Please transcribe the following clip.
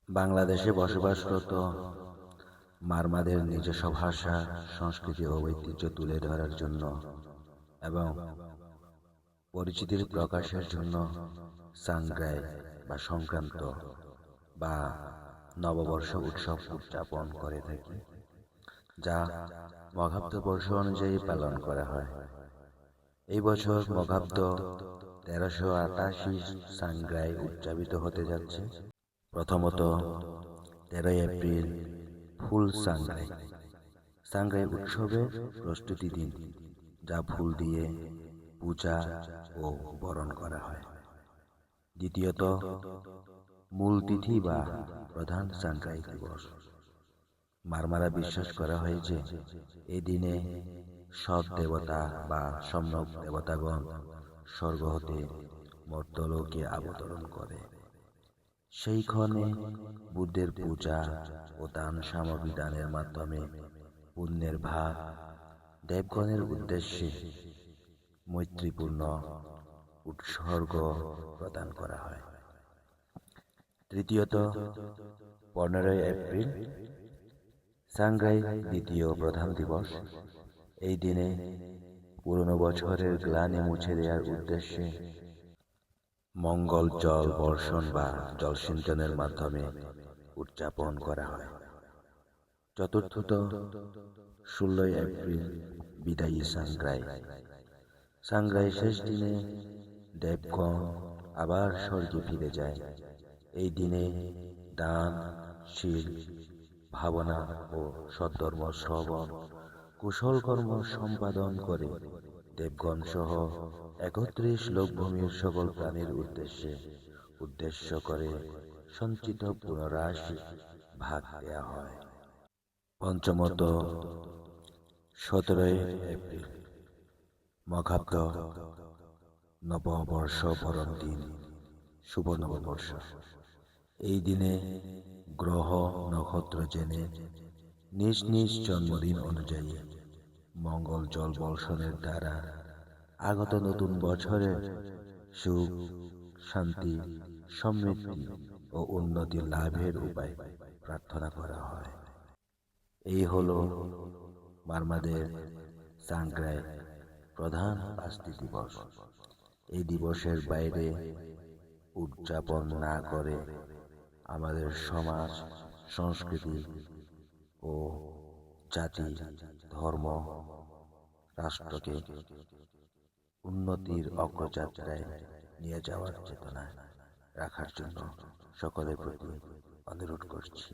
বাংলাদেশে বসবাসরত মারমাদের নিজস্ব ভাষা, সংস্কৃতি ও ঐতিহ্য তুলে ধরার জন্য এবং পরিচিতির প্রকাশের জন্য সাংগ্রাই বা সংক্রান্ত বা নববর্ষ উৎসব উদযাপন করে থাকি, যা মঘাব্দ বর্ষ অনুযায়ী পালন করা হয়। এই বছর মঘাব্দ 1388 সাংগ্রাই উদযাপিত হতে যাচ্ছে। প্রথমত 13 এপ্রিল ফুল সাংগ্রাই। সাংগ্রাই উৎসবের প্রস্তুতি দিন, যা ফুল দিয়ে পূজা ও বরণ করা হয়। দ্বিতীয়ত মূল তিথি বা প্রধান সাংগ্রাই দিবস। মারমারা বিশ্বাস করা হয় যে এই দিনে সব দেবতা বা সম্যক দেবতাগণ স্বর্গ হতে মর্ত্যলোকে অবতরণ করে। সেই ক্ষণে বুদ্ধের পূজা ও দান সামগ্রী দানের মাধ্যমে পুণ্যের ভাগ দেবগণের উদ্দেশ্যে মৈত্রীপূর্ণ উৎসর্গ প্রদান করা হয়। তৃতীয়ত 15 এপ্রিল সাংগ্রাই দ্বিতীয় প্রধান দিবস। এই দিনে পুরনো বছরের গ্লানি মুছে দেওয়ার উদ্দেশ্যে মঙ্গল জল বর্ষণ বা জলসিঞ্চনের মাধ্যমে উদযাপন করা হয়। চতুর্থত 16 এপ্রিল বিদায়ী সাংগ্রাই। সাংগ্রাই শেষ দিনে দেবগণ আবার স্বর্গে ফিরে যায়। এই দিনে দান, শীল, ভাবনা ও সদ্ধর্ম শ্রবণ, কুশল কর্ম সম্পাদন করে দেবগণ সহ 31 লোকভূমির সকল প্রাণীর উদ্দেশ্য করে সঞ্চিত পুনরাশি ভাগ দেয়া হয়। পঞ্চমত 17 এপ্রিল মঘাব্দ নববর্ষ বরণ দিন, শুভ নববর্ষ। এই দিনে গ্রহ নক্ষত্র জেনে নিজ নিজ জন্মদিন অনুযায়ী মঙ্গল জল বর্ষণের দ্বারা আগত নতুন বছরের সুখ, শান্তি, সমৃদ্ধি ও উন্নতি লাভের উপায় প্রার্থনা করা হয়। এই হলো মারমাদের সাংগ্রাই প্রধান 5টি দিবস। এই দিবসের বাইরে উদযাপন না করে আমাদের সমাজ, সংস্কৃতি ও জাতি, ধর্ম, রাষ্ট্রকে উন্নতির অগ্রযাত্রায় নিয়ে যাওয়ার চেতনা রাখার জন্য সকলের প্রতি অনুরোধ করছি।